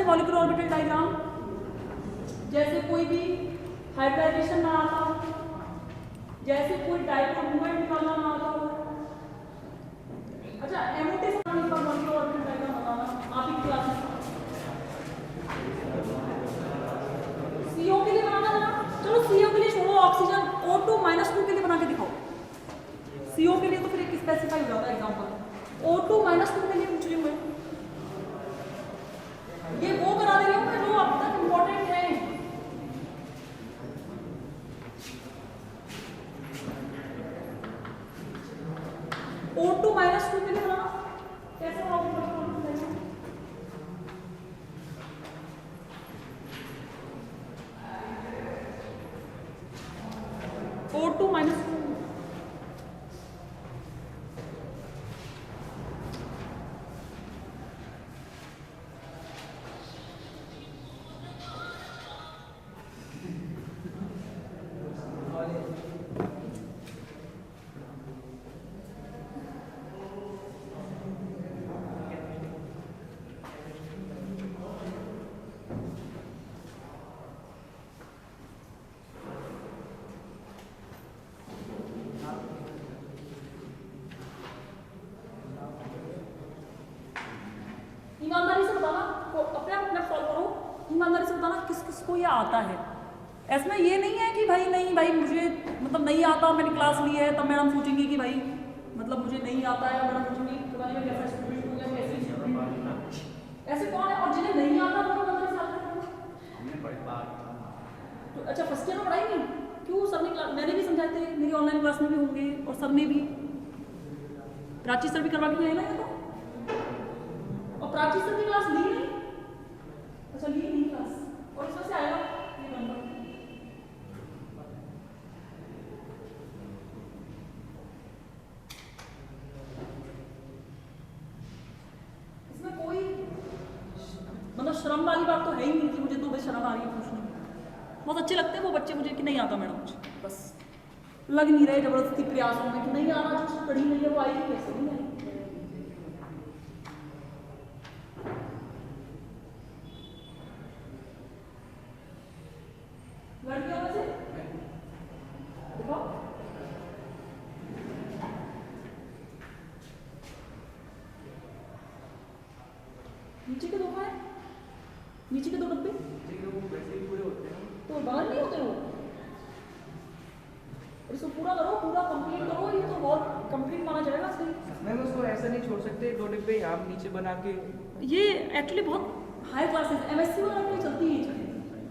है molecular orbital diagram, जैसे कोई भी हाइब्रिडाइजेशन ना आता हो, जैसे कोई डायपोल मूवमेंट निकालना ना आता हो। अच्छा एमओटी से मॉलिक्यूलर ऑर्बिटल डायग्राम बताना आप ही क्लास में सीओ के लिए बनाना है ना। चलो सीओ के लिए छोड़ो, ऑक्सीजन O2 -2 के लिए बना के दिखाओ। सीओ के लिए तो फिर एक स्पेसिफाई हो जाता है एग्जांपल, O2 -2 के लिए पूछ रही हूँ मैं। ये वो करा दे रही हूँ मैं जो अब तक इम्पोर्टेंट है। O2 -2 के लिए बनाना कैसे बनाओगे? O2 -2 ईमानदारी से बताना, अपने आप सॉल्व करो। ईमानदारी से बताना किस किस को ये आता है। इसमें ये नहीं है कि भाई नहीं भाई मुझे मतलब नहीं आता, मैंने क्लास ली है तब मैडम सोचेंगे कि भाई मतलब मुझे नहीं आता है, मैडम पूछेंगी पता नहीं मैं कैसा स्टूडेंट हूँ या कैसी स्टूडेंट। ऐसे कौन है? और जिन्हें नहीं आता वो ईमानदारी से आते हैं। तो अच्छा फर्स्ट ईयर में पढ़ाई नहीं क्यों? सर ने क्लास मैंने भी समझाए थे, मेरी ऑनलाइन क्लास में भी होंगे और सर ने भी, प्राची सर भी करवा के गए ना ये तो। और प्राची सर की क्लास ली नहीं? अच्छा ली नहीं क्लास, और इसमें से आएगा ये नंबर। इसमें कोई मतलब शर्म वाली बात तो है ही नहीं कि मुझे तो बस शर्म आ रही है पूछने में। बहुत अच्छे लगते हैं वो बच्चे मुझे कि नहीं आता मैडम मुझे, बस लग नहीं रहे जबरदस्ती प्रयासों में कि नहीं आना, जो पढ़ी नहीं है वो आएगी कैसे नहीं आएगी। लड़कियों में से देखो नीचे के दो है, नीचे के दो डब्बे वैसे ही पूरे होते हैं तो बाहर नहीं होते वो। और इसको पूरा करो, पूरा कंप्लीट करो, ये तो बहुत कंप्लीट माना जाएगा सही। मैम उसको ऐसा नहीं छोड़ सकते, दो डिब्बे यहाँ नीचे बना के। ये एक्चुअली बहुत हाई क्लासेस एमएससी वाला में चलती है ये चीज़,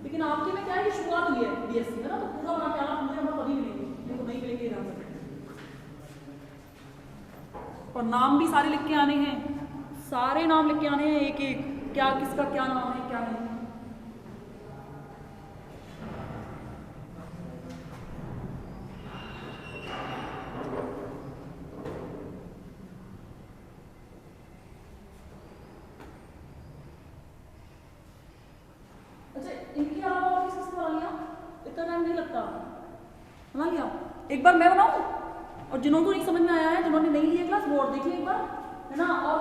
लेकिन आपके में क्या है कि शुरुआत हुई है बीएससी में ना, तो पूरा बना के आना मुझे हम कभी मिलेंगे, नहीं तो नहीं मिलेंगे इधर से। और नाम भी सारे लिख के आने हैं, सारे नाम लिख के आने हैं एक एक, क्या किसका क्या नाम है क्या नहीं। इनके अलावा और किसी से बना लिया? इतना टाइम नहीं लगता, बना लिया। एक बार मैं बनाऊं और जिन्होंने को नहीं समझ में आया है, जिन्होंने नहीं लिया क्लास वो और देखिए एक बार, है ना, और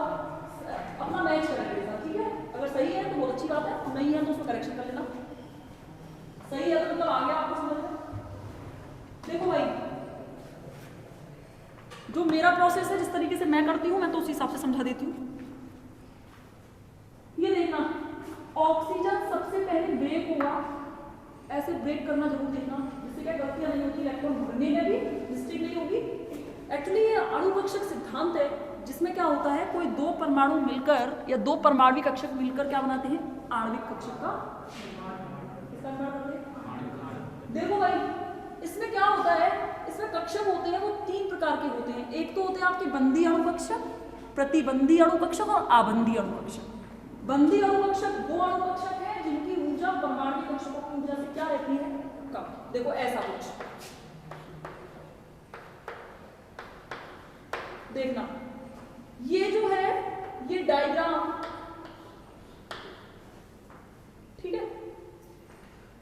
अपना मैच करेंगे साथ, ठीक है? अगर सही है तो बहुत अच्छी बात है, नहीं है तो उसको करेक्शन कर लेना। सही है तो मतलब आ गया आपको समझ में। देखो भाई जो मेरा प्रोसेस है, जिस तरीके से मैं करती हूँ, मैं तो उस हिसाब से समझा देती हूँ। ये देखना, ऑक्सीजन सबसे पहले ब्रेक होगा, ऐसे ब्रेक करना जरूर देखना, जिससे क्या गलतियां नहीं होती, इलेक्ट्रॉन भरने में भी मिस्टेक नहीं होगी। एक्चुअली ये अणुकक्षक सिद्धांत है, जिसमें क्या होता है कोई दो परमाणु मिलकर या दो परमाणविक कक्षक मिलकर क्या बनाते हैं? आणविक कक्षक का निर्माण करते हैं। देखो भाई इसमें क्या होता है, इसमें कक्षक होते हैं वो तीन प्रकार के होते हैं। एक तो होते हैं आपके बंदी अणुकक्षक, प्रतिबंधी अणुकक्षक और आबंधी अणुकक्षक। बंदी अणुकक्षक वो अणुकक्षक है जिनकी ऊर्जा परमाणु कक्षकों की ऊर्जा से क्या रहती है? कम। देखो ऐसा कुछ देखना, ये जो है ये डायग्राम, ठीक है?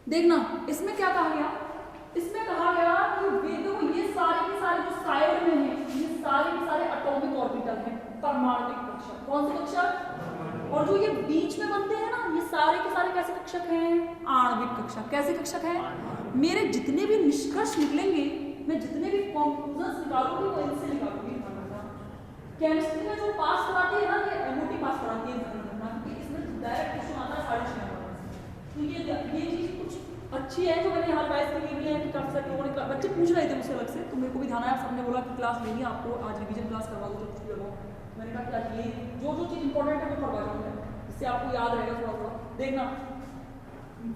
देखना इसमें क्या कहा गया, इसमें कहा गया कि वेदों ये सारे के सारे जो साइड में है, ये सारे के सारे एटॉमिक ऑर्बिटल हैं, परमाणविक कक्षक। कौन से कक्षक? और जो ये बीच में बनते हैं ना, ये सारे कैसे कक्षक हैं? आणविक कक्षक। कैसे कक्षक हैं? मेरे जितने भी निष्कर्ष निकलेंगे, मैं जितने भी कंक्लूजन निकालूंगी वो इनसे निकालूंगी। केमिस्ट्री में जो पास कराती है ना, ये एमओटी पास कराती है, क्योंकि इसमें डायरेक्ट क्वेश्चन आता है 6.5 नंबर। तो ये चीज कुछ अच्छी है जो मैंने यहाँ रिवाइज के लिए भी है कि काफी सारे लोगों ने बच्चे पूछ रहे थे मुझसे अलग से, तो मेरे को भी ध्यान आया, सबने बोला कि क्लास लेनी है आपको, आज रिवीजन क्लास करवा दो, कुछ भी करवाओ। मैंने कहा कि आज ये जो चीज इंपॉर्टेंट है वो करवा जाऊंगा, इससे आपको याद रहेगा थोड़ा थोड़ा। देखना,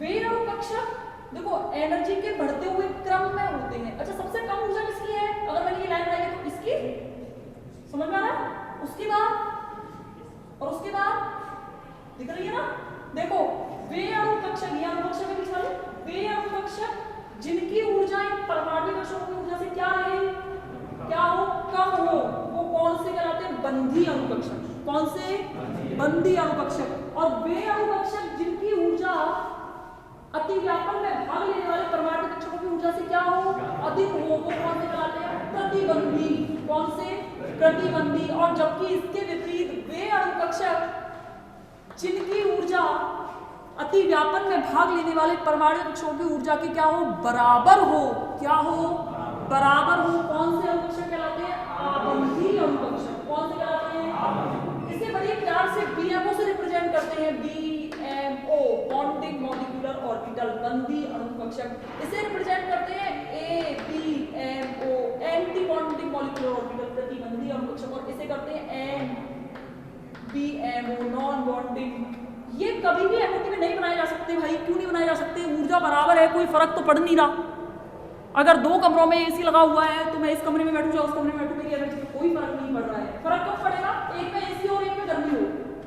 वे अणु कक्षक देखो एनर्जी के बढ़ते हुए क्रम में होते हैं। अच्छा, सबसे कम ऊर्जा किसकी है? अगर मैंने ये लाइन बनाई है तो इसकी, समझ में आ रहा है? उसके बाद और उसके बाद दिख रही है ना? देखो, वे अणु कक्षक, ये अणु कक्षक है बीच वाले, वे अणु कक्षक जिनकी ऊर्जा इन परमाणु कक्षकों की ऊर्जा से क्या रहे, क्या हो, कम हो, वो कौन से कहलाते हैं? बंधी अणु कक्षक। कौन से? बंधी अणु कक्षक। और वे अणु कक्षक जिनकी ऊर्जा अतिव्यापन में भाग लेने वाले परमाणु कक्षकों की ऊर्जा से क्या हो, अधिक हो, वो कौन से कहलाते हैं? प्रतिबंधी। कौन से? प्रतिबंधी। और जबकि इसके विपरीत वे अणु कक्षक जिनकी ऊर्जा अतिव्यापन में भाग लेने वाले परमाणु कक्षकों की ऊर्जा की क्या हो, बराबर हो। क्या हो? बराबर हो। कौन से अणु कक्षक कहलाते हैं? आबंधी अणु कक्षक। कौन से कहलाते हैं? इसे बड़े प्यार से बीएमओ से रिप्रेजेंट करते हैं, बीएमओ, बॉन्डिंग मॉलिक्यूलर ऑर्बिटल, बंधी अणु कक्षक। इसे रिप्रेजेंट करते हैं ABMO, anti bonding molecular orbital, प्रतिबंधी अणु कक्षक। और इसे करते हैं एनबीएमओ, नॉन बॉन्डिंग। ये कभी भी एमओटी में नहीं बनाए जा सकते भाई। क्यों नहीं बनाए जा सकते? ऊर्जा बराबर है, कोई फर्क तो पड़ नहीं रहा। अगर 2 कमरों में एसी लगा हुआ है तो मैं इस कमरे में बैठूं या उस कमरे में बैठूं, मेरी एनर्जी में कोई फर्क नहीं पड़ रहा है। फर्क कब पड़ेगा? एक में एसी और एक में गर्मी हो,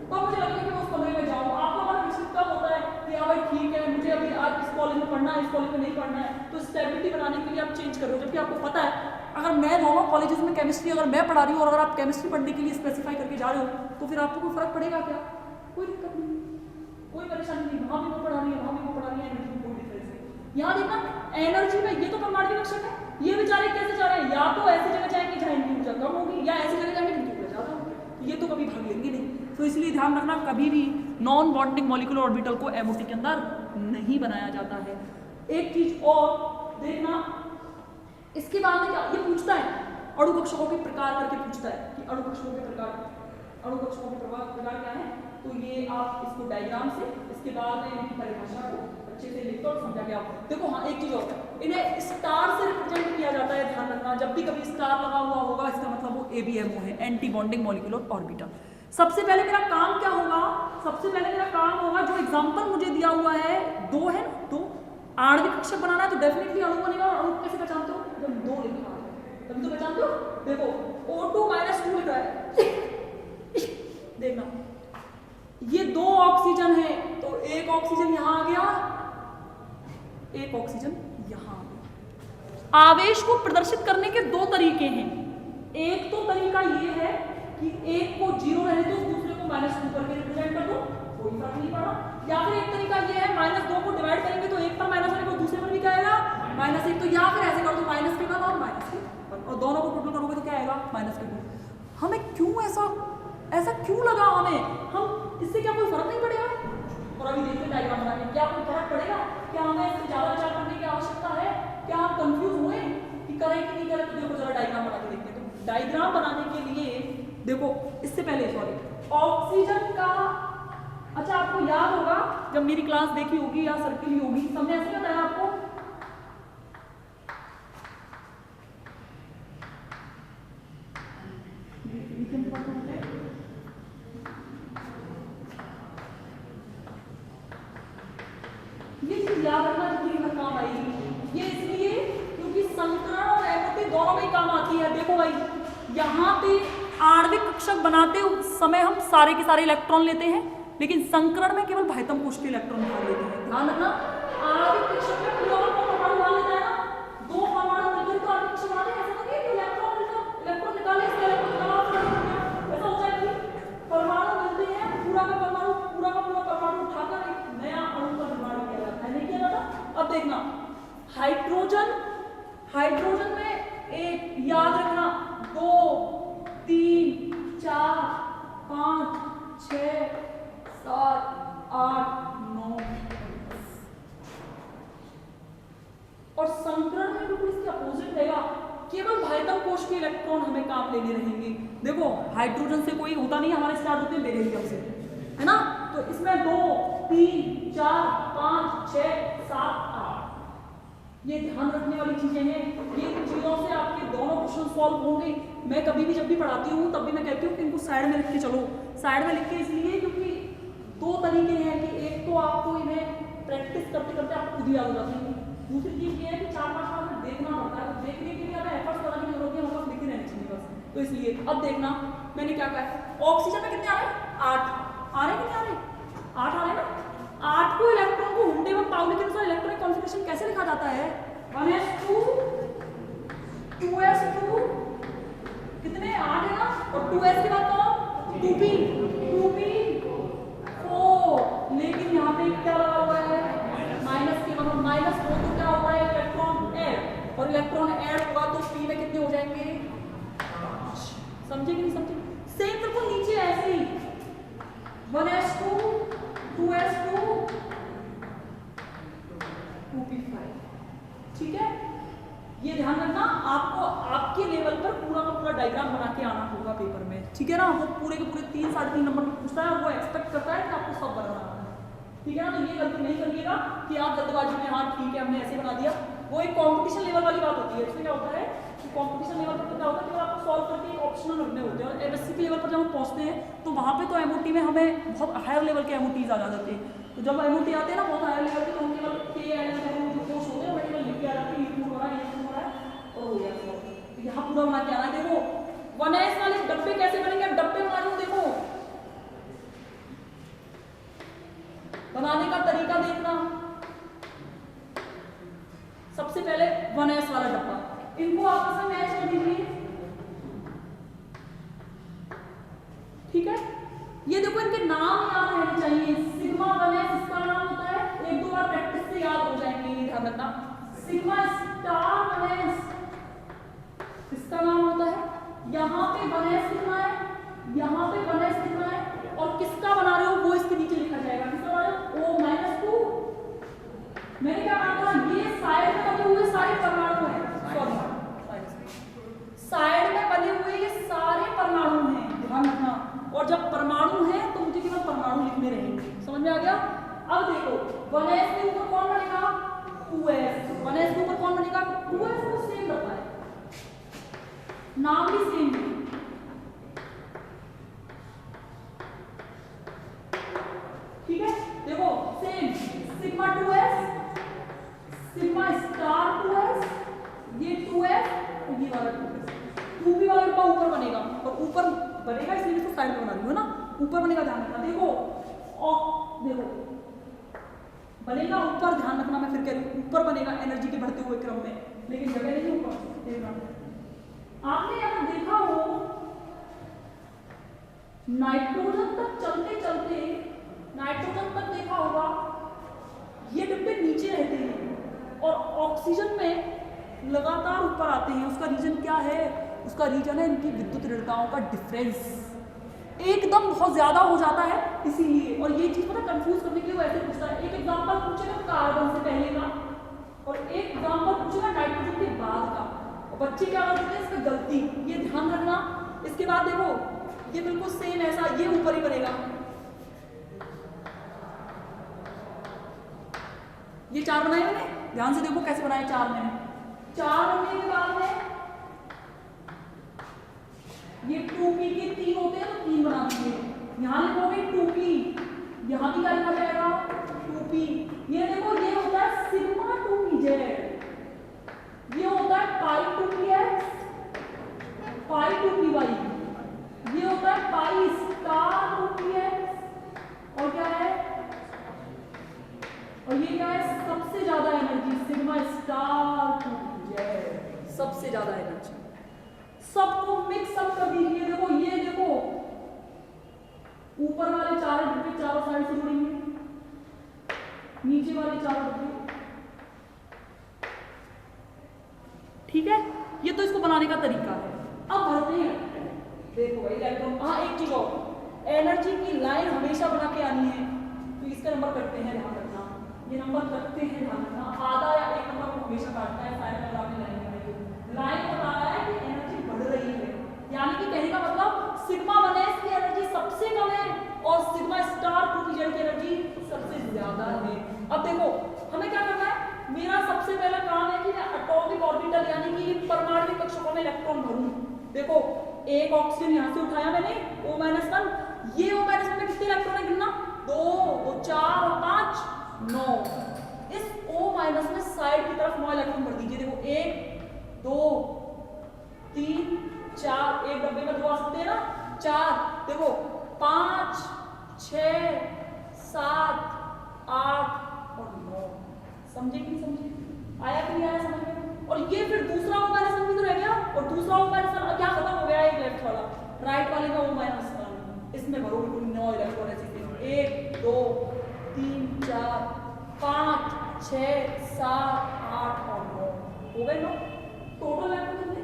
तो मुझे लगेगा कि मैं उस कमरे में जाऊं। आपको हमारा विश्वास कब होता है कि हाँ भाई ठीक है, मुझे अभी आज इस कॉलेज में पढ़ना है, इस कॉलेज में नहीं पढ़ना है, तो स्टेबिलिटी बनाने के लिए आप चेंज कर रहे हो। जबकि आपको पता है अगर मैं दोनों कॉलेजेस में केमिस्ट्री अगर मैं पढ़ा रही हूँ और अगर आप केमिस्ट्री पढ़ने के लिए स्पेसिफाई करके जा रहे हो, तो फिर आपको कोई फर्क पड़ेगा क्या? कोई दिक्कत नहीं, कोई परेशानी नहीं। वहां भी वो पढ़ा रही है, वहां भी वो पढ़ा रही है, एनर्जी में कोई डिफरेंस नहीं। यहाँ देखना, एनर्जी में ये तो परमाणु कक्षक है, ये बेचारे कैसे जा रहे हैं? या तो ऐसी जगह जाएंगे जहाँ इनकी ऊर्जा कम होगी, या ऐसी जगह जाएंगे जिनकी ऊर्जा ज्यादा होगी। ये तो कभी भाग लेंगे नहीं। तो इसलिए ध्यान रखना, कभी भी नॉन बॉन्डिंग मॉलिक्यूलर ऑर्बिटल को एमओटी के अंदर नहीं बनाया जाता है। एक चीज और देखना, इसके बाद में क्या ये पूछता है, अणु कक्षकों के प्रकार करके पूछता है कि अणु कक्षकों के प्रकार क्या है। तो ये आप इसको डायग्राम से, इसके बाद में इनकी परिभाषा को अच्छे से लिखकर और समझा के आप देखो। हाँ, एक चीज और, इन्हें स्टार से रिप्रेजेंट किया जाता है। ध्यान रखना, जब भी कभी स्टार लगा हुआ होगा इसका मतलब वो एबीएमओ है, एंटी बॉन्डिंग मॉलिक्यूलर ऑर्बिटल। सबसे पहले मेरा काम क्या होगा? सबसे पहले मेरा काम होगा, जो एग्जांपल मुझे दिया हुआ है 2 है ना, 2 आणविक कक्षक बनाना है तो डेफिनेटली अणु बनेगा। और अणु कैसे पहचानते हो? जब 2 लिखा है तभी तो पहचानते हो। देखो O2 - 2 लिखा है देखना, ये 2 ऑक्सीजन है, तो एक ऑक्सीजन यहां आ गया, एक ऑक्सीजन यहां आ गया। आवेश को प्रदर्शित करने के 2 तरीके हैं। एक तो तरीका ये है कि एक को 0 रहने दो, दूसरे को -2 करके रिप्रेजेंट कर दो, कोई फर्क नहीं पड़ा। या फिर एक तरीका ये है, -2 को डिवाइड करेंगे तो एक पर माइनस आने को दूसरे पर भी क्या आएगा? -1। तो या फिर ऐसे कर दो, माइनस के 1 और माइनस के 1, और दोनों को टोटल करोगे तो क्या आएगा? -2। हमें क्यों ऐसा क्यों लगा हमें? हम इससे क्या कोई फर्क नहीं पड़ेगा? और अभी देखते डायग्राम बना के क्या कोई फर्क पड़ेगा? क्या हमें इससे ज्यादा विचार करने की आवश्यकता है? क्या हम कंफ्यूज हुए कि करें कि नहीं करें? तो देखो जरा डायग्राम बना के देखते हैं। तो डायग्राम बनाने के लिए देखो, इससे पहले ऑक्सीजन का, अच्छा आपको याद होगा जब मेरी क्लास देखी होगी या सर्किल ही होगी, सबने ऐसे बताया आपको ये चीज याद रखना जिंदगी भर काम आएगी। ये इसलिए क्योंकि संकरण और एमओटी दोनों में काम आती है। देखो भाई, यहाँ पे आणविक कक्षक बनाते समय हम सारे के सारे इलेक्ट्रॉन लेते हैं, लेकिन संकरण में केवल बाह्यतम कोश के इलेक्ट्रॉन निकाल लेते हैं। ध्यान रखना, आणविक कक्षक में पूरा परमाणु मान लेता है ना, 2 परमाणु मिलकर तो आणविक कक्षक बनाते हैं। ऐसा तो नहीं कि इलेक्ट्रॉन निकाले, इसका इलेक्ट्रॉन निकाला, ऐसा हो जाएगा? परमाणु मिलते हैं, पूरा का पूरा परमाणु उठाकर एक नया अणु का निर्माण किया जाता है। नहीं किया जाता? अब देखना, हाइड्रोजन में एक, याद रखना, 2 3 4 5 6 7 8 9 इलेक्ट्रॉन हमें काम लेने रहेंगे। देखो हाइड्रोजन से कोई होता नहीं, हमारे स्टार्ट होते हैं बेरिलियम से, है ना। तो इसमें 2 3 4 5 6 7 8 ये ध्यान रखने वाली चीजें हैं। ये चीजों से आपके दोनों क्वेश्चन सॉल्व होंगे। मैं कभी भी जब भी पढ़ाती हूँ तब भी मैं कहती हूँ कि इनको साइड में लिख के चलो। साइड में लिख के इसलिए क्योंकि 2 तरीके हैं कि एक तो आपको इन्हें प्रैक्टिस करते करते आपको खुद ही याद हो जाती है, दूसरी चीज ये है कि 4-5 बार में देखना पड़ता है। तो देखने के लिए हमें एफर्ट्स लगाने की जरूरत है, हम बस लिखते रहना चाहिए बस। तो इसलिए अब देखना मैंने क्या कहा है, ऑक्सीजन में कितने आ रहे हैं 8 आ रहे हैं, कितने आ रहे हैं 8 आ रहे हैं ना। 8 को इलेक्ट्रॉन को हुंडे व पाउली के अनुसार इलेक्ट्रॉनिक कॉन्फिगरेशन कैसे लिखा जाता है, 1s2 2s2 कितने 8 है ना, और 2s के बाद कौन 2p 4, लेकिन यहाँ पे क्या लगा हुआ है माइनस के, मतलब माइनस 4 तो क्या होगा इलेक्ट्रॉन ऐड, और इलेक्ट्रॉन ऐड होगा तो p में कितने हो जाएंगे 5। समझे कि नहीं समझे। सेम बिल्कुल नीचे ऐसे ही 1s2 2s2 2p5, ठीक है। ये ध्यान रखना, आपको आपके लेवल पर पूरा का पूरा डायग्राम बना के आना होगा पेपर में, ठीक है ना। वो पूरे के पूरे 3-3.5 नंबर में पूछता है, वो एक्सपेक्ट करता है कि आपको सब बनाना है, ठीक है ना। तो ये गलती नहीं करिएगा कि आप जल्दबाजी में हाँ ठीक है हमने ऐसे बना दिया। वो एक कंपटीशन लेवल वाली बात होती है। इसमें क्या होता है कि कंपटीशन लेवल पर क्या होता है कि आपको सॉल्व करके एक ऑप्शनल रखने होते हैं, और एमएससी के लेवल पर जब हम पहुंचते हैं तो वहाँ पे तो एमओटी में हमें बहुत हायर लेवल के एमओटीज आ जाते हैं। तो जब एमओटी आते हैं ना बहुत हायर लेवल के, तो हम केवल के एंड जो कोर्स होते हैं वो केवल लिख के आ जाते हैं, ये हो रहा है ये हो रहा है और हो गया। तो यहाँ पूरा बना के आना है। देखो 1s वाले डब्बे कैसे बनेंगे, अब डब्बे बना रही हूँ, देखो बनाने का तरीका देखना। सबसे पहले 1s वाला डब्बा, इनको आपस में मैच कर दीजिए, ठीक है। ये देखो इनके नाम याद रहने चाहिए। सिग्मा 1s इसका नाम होता है, 1-2 बार प्रैक्टिस से याद हो जाएंगे, ये ध्यान रखना। सिग्मा स्टार 1s इसका नाम होता है। यहाँ पे 1s लिखना है, यहाँ पे 1s लिखना है, और किसका बना रहे हो वो इसके नीचे लिखा जाएगा। किसका बना रहे हो O-2। मैंने क्या कहा था, ये साइड में बने हुए सारे परमाणु हैं, साइड में बने हुए ये सारे परमाणु हैं, ध्यान रखना। और जब परमाणु हैं तो मुझे केवल परमाणु लिखने रहेंगे, समझ में आ गया। अब देखो 1s के ऊपर कौन बनेगा 2s, 1s के ऊपर कौन बनेगा 2s, तो सेम रहता है, नाम भी सेम है, ठीक है। देखो same sigma 2s, sigma star 2s, ये 2s और ये वाला 2s, 2p वाला डब्बा ऊपर बनेगा, और ऊपर बनेगा इसलिए इसको साइड में बना रही हूँ ना, ऊपर बनेगा, ध्यान रखना। देखो देखो बनेगा ऊपर, ध्यान रखना, मैं फिर कह रही हूँ ऊपर बनेगा एनर्जी के बढ़ते हुए क्रम में, लेकिन जगह नहीं ऊपर। आपने अगर देखा हो नाइट्रोजन तक चलते चलते, नाइट्रोजन तक देखा होगा ये डिब्बे नीचे रहते हैं और ऑक्सीजन में लगातार ऊपर आते हैं। उसका रीजन क्या है, उसका रीजन है इनकी विद्युत ऋणताओं का डिफरेंस एकदम बहुत ज्यादा हो जाता है इसीलिए। और ये चीज पता कंफ्यूज करने के लिए वो ऐसे पूछता है, एक एग्जांपल पूछेगा कार्बन से पहले का और एक एग्जांपल पूछेगा नाइट्रोजन के बाद का, और बच्चे क्या करते हैं इसमें गलती, ये ध्यान रखना। इसके बाद देखो ये बिल्कुल सेम ऐसा, ये ऊपर ही बनेगा, ये 4 बनाए मैंने, ध्यान से देखो कैसे बनाए 4 मैंने। 4 बनने के बाद में ये 2p के 3 होते हैं तो 3 बना दीजिए। यहाँ लिखोगे 2p, यहाँ भी क्या लिखा जाएगा 2p। ये देखो ये होता है सिग्मा 2pz, ये होता है पाई 2px, पाई 2py, ये होता है पाई स्टार 2px, और क्या है, और ये क्या है सबसे ज्यादा एनर्जी सिग्मा स्टार 2pz, सबसे ज्यादा एनर्जी। सबको मिक्स अप कर दीजिए। देखो ये देखो ऊपर वाले 4 डिब्बे चारों साइड से जुड़ेंगे, नीचे वाले 4 डिब्बे, ठीक है। ये तो इसको बनाने का तरीका है। अब भरते हैं, देखो भाई इलेक्ट्रॉन, हाँ एक चीज और, एनर्जी की लाइन हमेशा बना के आनी है, तो इसका नंबर करते हैं, ध्यान रखना, ये नंबर करते हैं, ध्यान रखना। आधा या 1 नंबर को हमेशा काटना है, साइड में आपने लाइन बनाई, लाइन बता रहा है कि एनर्जी बढ़ sigma star two P Z की एनर्जी सबसे ज्यादा है। अब देखो हमें क्या करना है, मेरा सबसे पहला काम है कि मैं एटॉमिक ऑर्बिटल यानी कि परमाणु कक्षकों में इलेक्ट्रॉन भरूं। देखो एक ऑक्सीजन यहाँ से उठाया मैंने O-1, ये O- में कितने इलेक्ट्रॉन है गिनना, 2 2 4 और 5 9। इस O- में साइड की तरफ 9 इलेक्ट्रॉन भर दीजिए। देखो 1 2 3 4, एक डब्बे में 2 आ सकते हैं ना, 4, देखो 5 6 7 8 और 9। समझे कि नहीं समझे, आया कि नहीं आया समझ में। और ये फिर दूसरा O- भी तो रह गया, और दूसरा O- क्या खत्म हो गया, एक लेफ्ट वाला, राइट वाले का O-, इसमें भरो बिल्कुल 9 इलेक्ट्रॉन ऐसे 1 2 3 4 5 6 7 8 और 9 हो गए ना। टोटल इलेक्ट्रॉन कितने,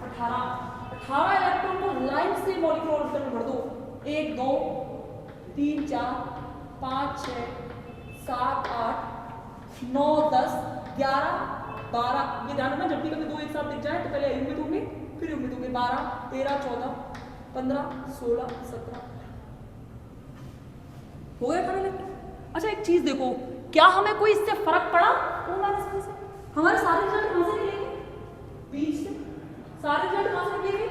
18 इलेक्ट्रॉन को लाइन से मॉलिक्यूलर ऑर्बिटल में भर दो। 1 2 3 4 5 6 7 8 9 10 11 12। ये ध्यान रखना जब भी कभी 2 एक साथ दिख जाए तो पहले उम्मीद होंगे फिर उम्मीद होंगे। 12 13 14 15 16 17 हो गया 18 इलेक्ट्रॉन। अच्छा एक चीज देखो, क्या हमें कोई इससे फर्क पड़ा O- से? हमारे सारे रिजल्ट कहां से निकलेंगे, बीच से। सारे रिजल्ट कहां से निकलेंगे,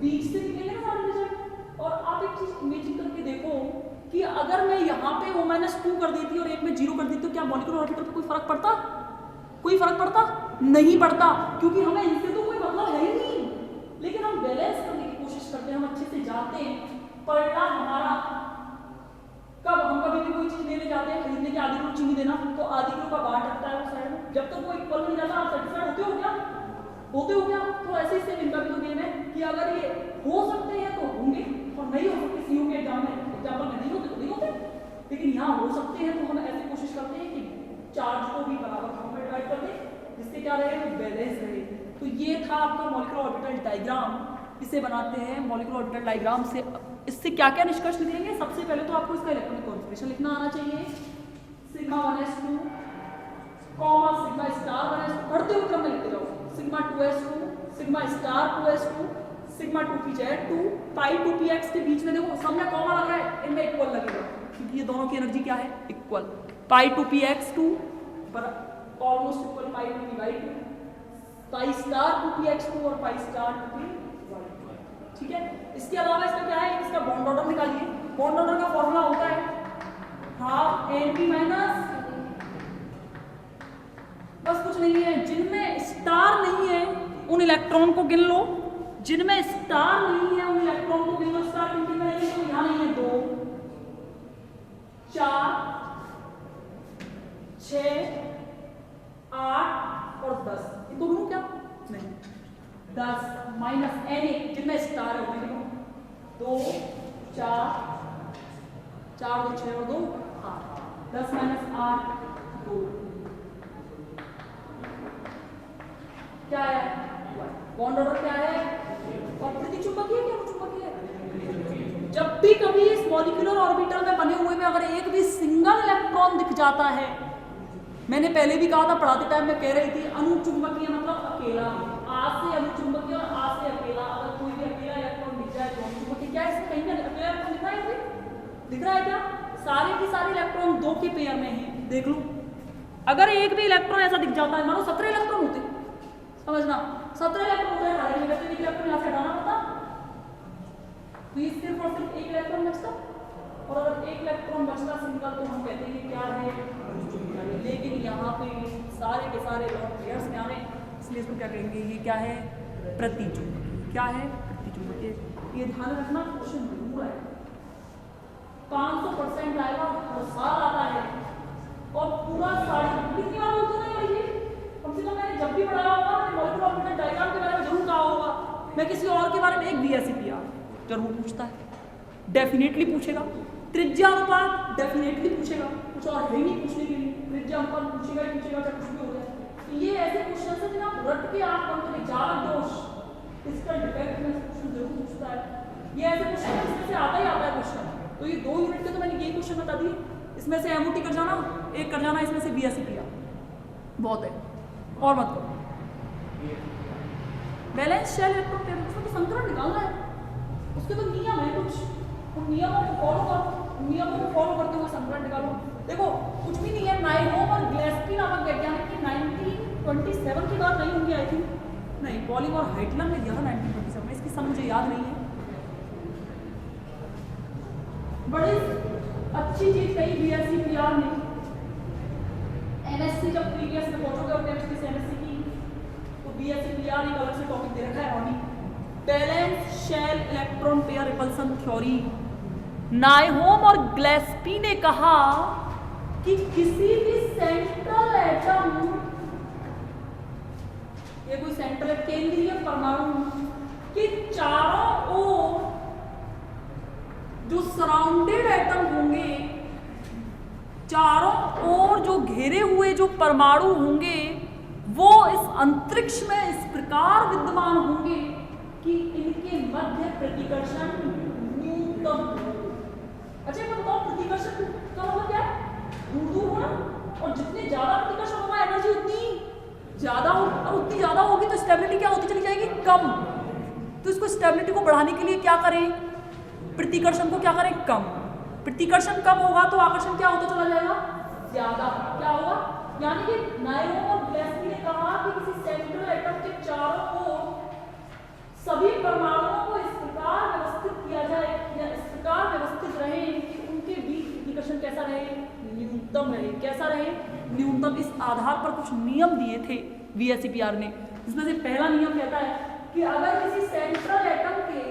बीच से निकलेंगे ना सारे रिजल्ट। और आप एक चीज इमेजिन करके देखो कि अगर मैं यहाँ पे O-2 कर देती और एक में 0 कर देती तो क्या मॉलिक्यूलर ऑर्बिटल पे कोई फर्क पड़ता, कोई फर्क पड़ता नहीं पड़ता, क्योंकि हमें इनसे तो कोई मतलब है ही नहीं। लेकिन हम बैलेंस करने की कोशिश करते हैं, हम अच्छे से जाते हैं। पढ़ना हमारा कब, हम कभी भी कोई चीज लेने जाते हैं, खरीदने के आधी किलो चीनी देना तो आधी किलो का बाट रखता है वो साइड में, जब तक वो इक्वल नहीं जाता आप सेटिस्फाइड होते हो क्या, होते हो क्या। तो ऐसे ही सेम इनका भी तो गेम है कि अगर ये हो सकते हैं तो होंगे और नहीं हो सकते, सीयू के एग्जाम्पल में नहीं होते तो नहीं होते, लेकिन यहाँ हो सकते हैं तो हम ऐसे कोशिश करते हैं कि चार्ज को भी बराबर भागों में डिवाइड कर दें जिससे क्या रहे, बैलेंस रहे। तो ये था आपका मॉलिक्यूलर ऑर्बिटल डायग्राम। इसे बनाते हैं मॉलिक्यूलर ऑर्बिटल डायग्राम से। इससे क्या क्या निष्कर्ष निकलेंगे, सबसे पहले तो आपको इसका इलेक्ट्रॉनिक कॉन्फिगरेशन लिखना आना चाहिए, sigma 1s2 sigma star 1s2, बढ़ते हुए क्रम में लिखते जाओ, sigma 2s2 sigma star 2s2 sigma 2pz2 पाई 2px के बीच में देखो सब में कॉमा लग रहा है, इनमें इक्वल लगेगा क्योंकि ये दोनों की एनर्जी क्या है, इक्वल। पाई 2px2 almost equal pi 2p/2, pi star 2px2 और पाई स्टार 2p। ठीक है, इसके अलावा इसका क्या है, इसका बॉन्ड ऑर्डर निकालिए। बॉन्ड ऑर्डर का फॉर्मूला होता है हाफ Np माइनस, बस कुछ नहीं है, जिनमें स्टार नहीं है उन इलेक्ट्रॉन को गिन लो, जिनमें स्टार नहीं है उन इलेक्ट्रॉन को गिन लो। स्टार कितने में नहीं है तो यहाँ नहीं है, 2 4 6 8 और 10, इनको गिनूं क्या, नहीं, 10 माइनस Na जिनमें स्टार है उन्हें 2 4 4 2 6 और 2 8, 10 माइनस 8 2, क्या है, बॉन्ड ऑर्डर क्या है, और प्रतिचुंबकीय क्या चुंबकीय। जब भी कभी इस मॉलिक्यूलर ऑर्बिटल में बने हुए में अगर एक भी सिंगल इलेक्ट्रॉन दिख जाता है, मैंने पहले भी कहा था पढ़ाते टाइम में कह रही थी अनुचुंबकीय मतलब अकेला, आ से अनुचुंबकीय और आ से अकेला, अगर कोई भी अकेला इलेक्ट्रॉन दिख जाए तो अनुचुंबकीय। क्या इसमें कहीं ना अकेला इलेक्ट्रॉन दिख रहा है, दिख रहा है क्या, सारे के सारे इलेक्ट्रॉन 2 के पेयर में हैं, देख लो। अगर एक भी इलेक्ट्रॉन ऐसा दिख जाता है, मानो 17 इलेक्ट्रॉन होते, समझना 17 इलेक्ट्रॉन होते हैं, हर एक में एक इलेक्ट्रॉन यहाँ से हटाना पड़ता तो ये सिर्फ और सिर्फ एक इलेक्ट्रॉन बचता, और अगर एक इलेक्ट्रॉन बचता सिंगल तो हम कहते हैं क्या है, लेकिन यहाँ पे सारे के सारे लॉन्ग पेयर्स में आ रहे हैं, इसलिए इसको क्या कहेंगे, ये क्या है, प्रतिचुंबकीय। क्या है, प्रतिचुंबकीय। ये ध्यान रखना, क्वेश्चन जरूर है, 500% आएगा, हर साल आता है, और पूरा सारी कितनी बार बोलते ना ये, कम से कम मैंने जब भी पढ़ाया होगा मॉलिक्यूलर ऑर्बिटल डायग्राम के बारे में जरूर कहा होगा, मैं किसी और के बारे में एक BSc जरूर पूछता है, डेफिनेटली पूछेगा। त्रिज्या अनुपात डेफिनेटली पूछेगा, कुछ और है नहीं पूछने के लिए, त्रिज्या अनुपात पूछेगा ही पूछेगा, चाहे कुछ भी हो जाए। तो ये ऐसे क्वेश्चन है जिन्हें आप रट के आप बनते हैं, चार दोष इसका डिफेक्ट में क्वेश्चन जरूर पूछता है, ये ऐसे क्वेश्चन है इसमें से आता ही आता है क्वेश्चन। तो ये 2 यूनिट के तो मैंने यही क्वेश्चन बता दिए, इसमें से MOT कर जाना, एक कर जाना इसमें से BSc बहुत है, और मत करो। बैलेंस शेल इलेक्ट्रॉन पेयर, उसमें तो संतुलन निकालना है, उसके तो नियम है कुछ, उन नियमों को फॉलो करो, नियमों को फॉलो करते हुए संक्रमण निकालो। देखो कुछ भी नहीं है, नाइहोम और ग्लेस्पी नामक वैज्ञानिक की 1927 की बात नहीं होंगी आई थिंक, नहीं पॉलिंग और हाइटलर ने दिया था 1927 में, इसकी सब मुझे याद नहीं है। बड़ी अच्छी चीज कही BSc-PR ने। MSc जब प्रीवियस में पहुंचोगे और केमिस्ट्री से MSc की तो BSc-PR एक अलग से टॉपिक दे रखा है अभी, valence shell electron pair repulsion theory. नाइहोम और ग्लेस्पी ने कहा कि किसी भी सेंट्रल एटम, ये कोई सेंट्रल केंद्रीय परमाणु के चारों ओर जो सराउंडेड एटम होंगे, चारों ओर जो घेरे हुए जो परमाणु होंगे वो इस अंतरिक्ष में इस प्रकार विद्यमान होंगे कि इनके मध्य प्रतिकर्षण न्यूनतम हो। अच्छा मैं बताओ प्रतिकर्षण का मतलब क्या है? दूर होना, और जितने ज्यादा प्रतिकर्षण होगा एनर्जी उतनी ज्यादा हो, और उतनी ज्यादा होगी तो स्टेबिलिटी क्या होती चली जाएगी? कम। तो इसको स्टेबिलिटी को बढ़ाने के लिए क्या करें? प्रतिकर्षण को क्या करें? कम। प्रतिकर्षण कम होगा तो आकर्षण क्या होता चला जाएगा? ज्यादा। क्या होगा? यानी कि नाइहोम और ग्लेस्पी ने कहा कि किसी सेंट्रल एटम के चारों ओर सभी परमाणुओं को इस प्रकार व्यवस्थित किया जाए या इस प्रकार व्यवस्थित रहे कि उनके बीच प्रतिकर्षण कैसा रहे? न्यूनतम रहे। कैसा रहे? न्यूनतम। इस आधार पर कुछ नियम दिए थे BSc-PR ने, जिसमें से पहला नियम कहता है कि अगर किसी सेंट्रल एटम के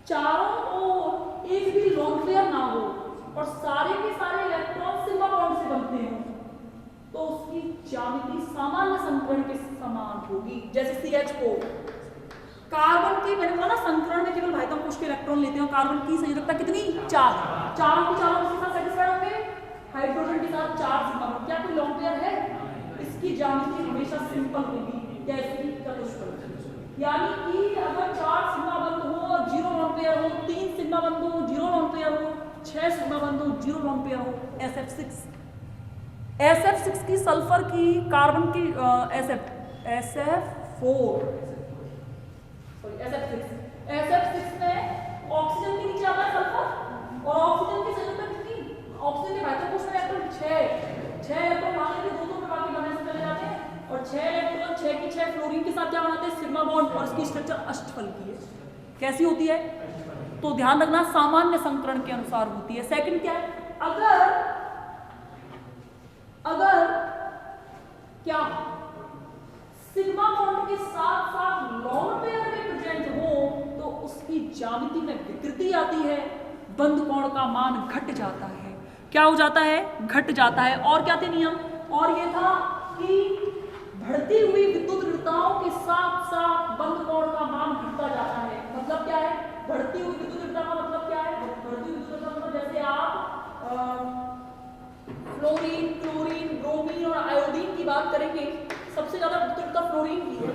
चारों ओर एक भी लोन पेयर ना हो और सारे के सारे इलेक्ट्रॉन सिग्मा बॉन्ड से बनते हो तो उसकी ज्यामिति सामान्य संकरण के समान होगी। जैसे CH4 कार्बन की, मैंने बोला ना संकरण में केवल भाइतम कोश के इलेक्ट्रॉन लेते हैं, कार्बन की संयोजकता कितनी? 4। चारों के चारों उसके साथ सेटिस्फाइड होंगे, हाइड्रोजन के साथ 4 सिग्मा बॉन्ड। क्या कोई लोन पेयर है? इसकी ज्यामिति हमेशा सिंपल होगी, जैसे चतुष्फलक। यानी कि अगर 4 सिग्मा बंध हो, 0 लोन पेयर हो, 3 सिग्मा बंध हो, 0 लोन पेयर हो, 6 सिग्मा बंध हो, 0 लोन पेयर हो, SF6। SF6 की सल्फर की, कार्बन की SF6 में ऑक्सीजन के नीचे आता है सल्फर, और ऑक्सीजन की संयोजकता कितनी? ऑक्सीजन के भाइतम कोश में इलेक्ट्रॉन 6 इलेक्ट्रॉन मांगे थे, 2 में बाकी बनने से चले जाते हैं, और 6 इलेक्ट्रॉन 6 की 6 फ्लोरीन के साथ क्या बनाते हैं? Sigma bond. और इसकी स्ट्रक्चर अष्टफल की है। कैसी होती है? तो ध्यान रखना सामान्य संकरण के अनुसार होती है। सेकंड क्या है? अगर क्या सिग्मा बॉन्ड के साथ साथ लोन पेयर भी प्रेजेंट हो तो उसकी ज्यामिति में विकृति आती है, बंध कोण का मान घट जाता है। क्या हो जाता है? घट जाता है। और क्या थे नियम? और ये था कि बढ़ती हुई विद्युत ऋणताओं के साथ साथ बंध कोण का मान घटता जाता है। मतलब क्या है? बढ़ती हुई विद्युत ऋणता का मतलब क्या है? बढ़ती हुई विद्युत ऋणता मतलब जैसे आप फ्लोरीन, क्लोरीन, ब्रोमीन और आयोडीन की बात करेंगे, सबसे ज्यादा विद्युत ऋणता फ्लोरीन की है।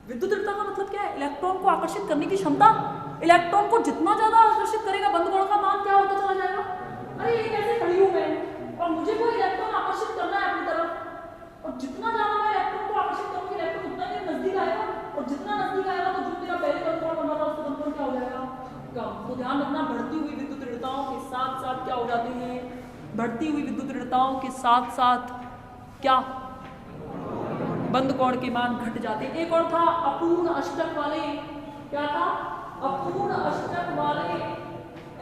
विद्युत ऋणता का मतलब क्या है? इलेक्ट्रॉन को आकर्षित करने की क्षमता। इलेक्ट्रॉन को जितना ज्यादा आकर्षित करेगा बंध कोण का मान क्या होता चला जाएगा? अरे ये कैसे खड़ी हूं मैं और मुझे कोई इलेक्ट्रॉन आकर्षित करना है अपनी तरफ, और जितना ज्यादा मैं इलेक्ट्रॉन को आकर्षित करूंगी इलेक्ट्रॉन उतना ही नजदीक आएगा, और जितना नजदीक आएगा तो जो मेरा पहले बंध कोण बना था उसका बंध कोण क्या हो जाएगा? कम। तो ध्यान रखना बढ़ती हुई विद्युत ऋणताओं के साथ साथ क्या हो जाते हैं? बढ़ती हुई विद्युत ऋणताओं के साथ साथ क्या? बंध कोण के मान घट जाते हैं। एक और था अपूर्ण अष्टक वाले। क्या था? अपूर्ण अष्टक वाले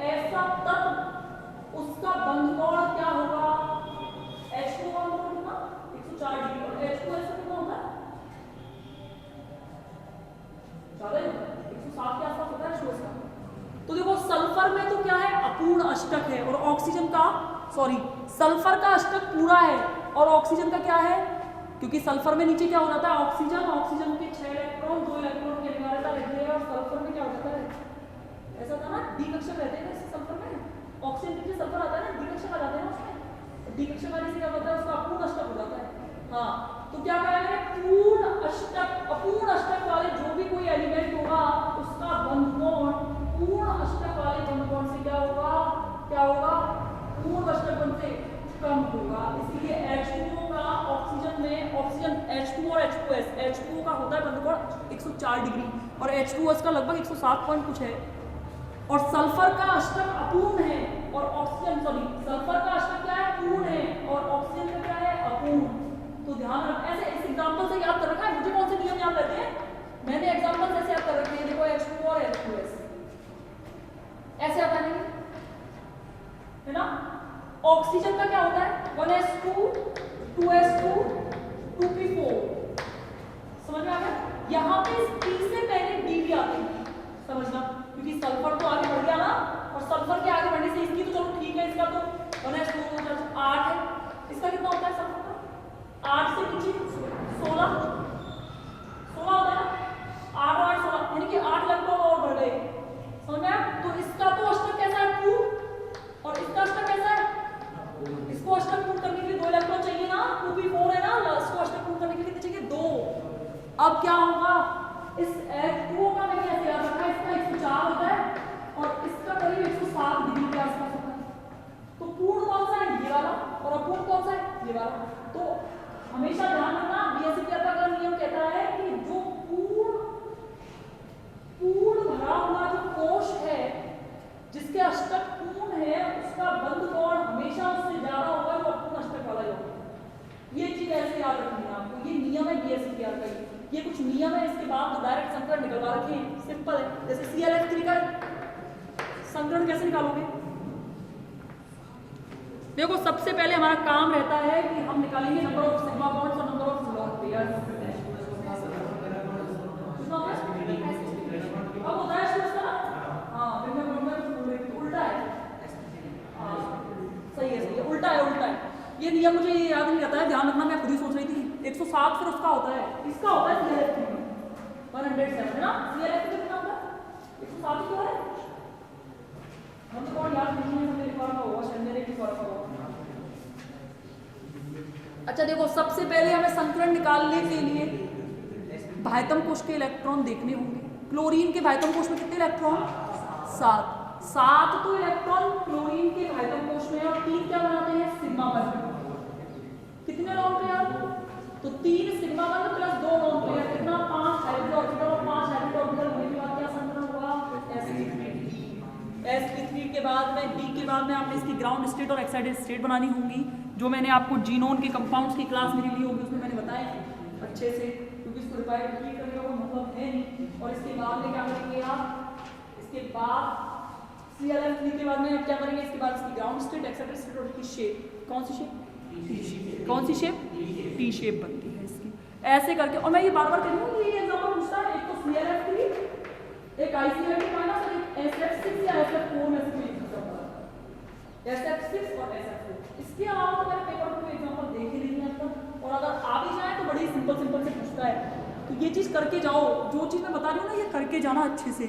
ऐसा तत्व, उसका बंध कोण क्या होगा? H2 का बंध कोण कितना? 104 डिग्री। और H2 ऐसा कितना होता है? ज्यादा ही होता है, 107 के आसपास होता है H2 का। तो देखो सल्फर में तो क्या है? अपूर्ण अष्टक है, और ऑक्सीजन का, सॉरी, सल्फर का अष्टक पूरा है और ऑक्सीजन का क्या है? क्योंकि सल्फर में नीचे क्या हो जाता है? ऑक्सीजन के 6 इलेक्ट्रॉन 2 इलेक्ट्रॉन की अनिवार्यता रहती है, और सल्फर में क्या हो जाता है? ऐसा था ना, डी कक्षक रहते हैं ना सल्फर में। ऑक्सीजन के नीचे सल्फर आता है ना, डी कक्षक आ जाते हैं उसमें। डी कक्षक वाले से क्या होता है? उसका अपूर्ण अष्टक हो जाता है। हाँ, तो क्या कहेंगे? पूर्ण अष्टक, अपूर्ण अष्टक वाले जो भी कोई एलिमेंट होगा उसका बंध कोण पूर्ण अष्टक वाले बंध कोण से क्या होगा? क्या होगा? पूर्ण अष्टक बंध से कम होगा। इसलिए H2O का ऑक्सीजन में, ऑक्सीजन H2 और H2S, H2O का होता है बंध कोण 104 डिग्री और H2S का लगभग 107 पॉइंट कुछ है। और सल्फर का अष्टक अपूर्ण है और ऑक्सीजन, सॉरी, सल्फर का अष्टक क्या है, पूर्ण है और ऑक्सीजन का क्या है, अपूर्ण। तो ध्यान रख, ऐसे इस एग्जांपल से याद कर रखा है। मुझे कौन से नियम याद रहते हैं, मैंने एग्जांपल ऐसे याद कर रखे हैं। देखो H2 और H2S ऐसे आता है ना। ऑक्सीजन का क्या होता है, 1s2 2s2 2p4, समझ में आ गया। यहाँ पे P से पहले D भी आते हैं, समझना, क्योंकि सल्फर तो आगे बढ़ गया ना, और सल्फर के आगे बढ़ने से इसकी तो चलो ठीक है, इसका तो 1s2 8 है, इसका कितना होता है सल्फर का, 8 से नीचे 16 होता है ना, 8 और 8 16, यानी कि 8 इलेक्ट्रॉन और बढ़ गए, समझ में आया। तो इसका तो अष्टक कैसा है, 2, और इसका अष्टक कैसा है, इसको अष्टक पूर्ण करने के लिए 2 इलेक्ट्रॉन चाहिए ना, 2p4 है ना, इसको अष्टक पूर्ण करने के लिए चाहिए 2। अब क्या होगा, इस H2O का मैंने ऐसे याद रखा है, इसका 104 होता है और इसका करीब 107 डिग्री के आसपास होता है। तो पूर्ण कौन सा है, ये वाला, और अपूर्ण कौन सा है, ये वाला। तो हमेशा ध्यान रखना, बीएससी का नियम कहता है कि जो पूर्ण भरा हुआ जो कोश है, जिसके अष्टक पूर्ण है, उसका बंध कोण हमेशा उससे ज्यादा होगा जो अपूर्ण अष्टक वाला होगा। ये चीज ऐसे याद रखनी है आपको, ये नियम है बीएससी का। ये कुछ नियम है, इसके बाद तो डायरेक्ट संकरण निकलवा रखे हैं, सिंपल है। जैसे Cl(H3) का संकरण कैसे निकालोगे, देखो सबसे पहले हमारा काम रहता है कि हम निकालेंगे नंबर ऑफ सिग्मा बॉन्ड्स और नंबर ऑफ लोन पेयर्स। अब होता है उसका, हाँ उल्टा है, हाँ सही है, उल्टा है। ये नियम मुझे याद नहीं रहता है, ध्यान रखना, मैं खुद ही सोच रही थी। 107 फिर उसका होता है, इसका होता है Cl(H3) 107 है ना, Cl(H3) कितना होता है, 107 क्यों है, हम तो कौन याद नहीं है, मेरे पास होगा शायद, मेरे की फर्क होगा। अच्छा देखो, सबसे पहले हमें संकरण निकालने के लिए भायतम कोश के इलेक्ट्रॉन देखने होंगे। क्लोरीन के भायतम कोश में कितने इलेक्ट्रॉन, 7 तो इलेक्ट्रॉन क्लोरीन के भायतम कोश में, और 3 क्या बनाते हैं, सिग्मा बंध। कितने लॉन पेयर, तो 3 सिग्मा बंध प्लस 2 लॉन पेयर, कितना, 5 हाइब्रिड ऑर्बिटल, और 5 हाइब्रिड ऑर्बिटल होने के बाद क्या संकरण हुआ, sp3 के बाद में, D के बाद में आपने इसकी ग्राउंड स्टेट और एक्साइटेड स्टेट बनानी होंगी, जो मैंने आपको जीनोन के कंपाउंड्स की क्लास मेरी ली होगी, उसमें मैंने बताया अच्छे से, क्योंकि इसको रिवाइज करने का कोई मतलब है नहीं। और इसके बाद में क्या करेंगे आप, इसके बाद Cl(H3) के बाद में आप क्या करेंगे, इसके बाद इसकी ग्राउंड स्टेट, एक्साइटेड स्टेट और इसकी शेप, कौन सी शेप, कौन सी शेप, टी शेप बनती है इसकी, ऐसे करके। और मैं ये बार बार कह रही हूँ, ये एग्जांपल पूछता है, एक तो Cl(H3), एक ICl2- और एक SF6 या SF4 में से SF6 और SF4। इसके अलावा तो मैंने पेपर में एग्जांपल देखे नहीं है अब तक, और अगर आ भी जाए तो बड़ी सिंपल से पूछता है। तो ये चीज़ करके जाओ, जो चीज़ मैं बता रही हूँ ना, ये करके जाना अच्छे से।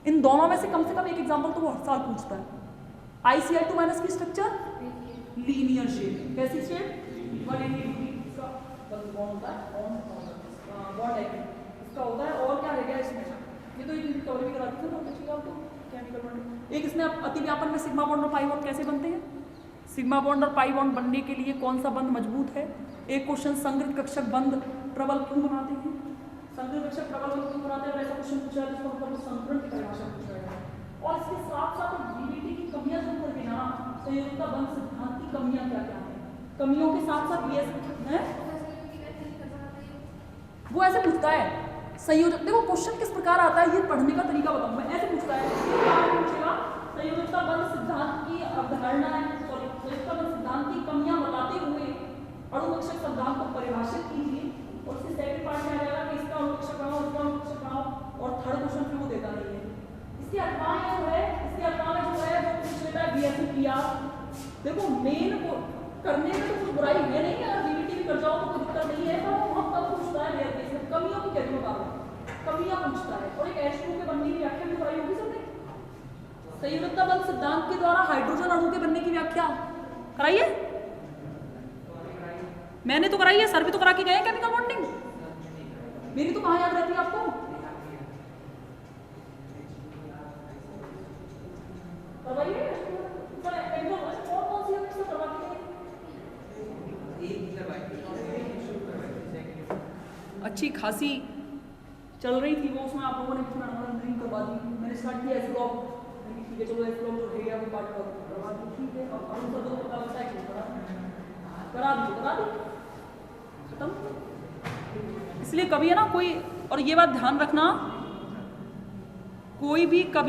इन दोनों में से कम एक एग्जाम्पल तो वो हर साल पूछता है। ICl2- की स्ट्रक्चर लीनियर शेप, कैसी शेप, 180 डिग्री इसका बॉन्ड होता है, बॉन्ड है इसका होता है। और क्या रह गया इसमें, ये तो एक कवर भी कराती थी बहुत अच्छी बात। तो केमिकल बॉन्ड, एक इसमें अतिव्यापन में सिग्मा बॉन्ड और पाई बॉन्ड कैसे बनते हैं, सिग्मा बॉन्ड और पाई बॉन्ड बनने के लिए कौन सा बंध मजबूत है। एक क्वेश्चन संगृत कक्षक बंध प्रबल क्यों बनाते हैं, संगृत कक्षक प्रबल बंध क्यों बनाते हैं, ऐसा क्वेश्चन पूछा है, जिसका मतलब संकरण की परिभाषा पूछा है। और इसके साथ साथ जीबीटी की कमियां दूर करके ना, संयोजकता बंध सिद्धांत की कमियां क्या क्या है, कमियों के साथ साथ ये वो ऐसे पूछता है। संयोजक, देखो क्वेश्चन किस प्रकार आता है, ये पढ़ने का तरीका बताऊं मैं, ऐसे पूछता है, पूछेगा संयोजकता बंध सिद्धांत की अवधारणा है, सॉरी संयोजकता बंध सिद्धांत की कमियां बताते हुए अणुकक्षक सिद्धांत को परिभाषित कीजिए। और उसके सेकंड पार्ट में आ जाएगा कि इसका अणुकक्षक कहाँ, उसका अणुकक्षक कहाँ, और थर्ड क्वेश्चन फिर वो देता नहीं है। इसके अल्फा में जो है, इसके अल्फा में जो है वो पूछ लेता है बीएससी पीआर। देखो मेन को करने में तो कुछ बुराई है नहीं, अगर बीबीटी भी कर जाओ तो कोई दिक्कत नहीं है, पर वो तब पूछता है मेरे केस में कमियों की कैसे बता रहा हूँ, कमियां पूछता है। और एक H2 के बनने की व्याख्या भी कराई होगी सबने, संयोजकता बंध सिद्धांत के द्वारा हाइड्रोजन अणु के बनने की व्याख्या कराइए, मैंने तो कराई है, सर भी तो करा के गए केमिकल बॉन्डिंग, मेरी तो कहाँ याद रहती है आपको। अच्छी खासी चल रही थी वो, उसमें आप लोगों ने ड्रिंक करवा दी, मैंने स्टार्ट किया ठीक है चलो एक फ्लोर जो है गया वो पार्ट करवा दी, ठीक है। अब अरुण सर को पता लगता है क्यों करा दी खत्म। इसलिए कभी है ना कोई, और ये बात ध्यान रखना, कोई भी कभी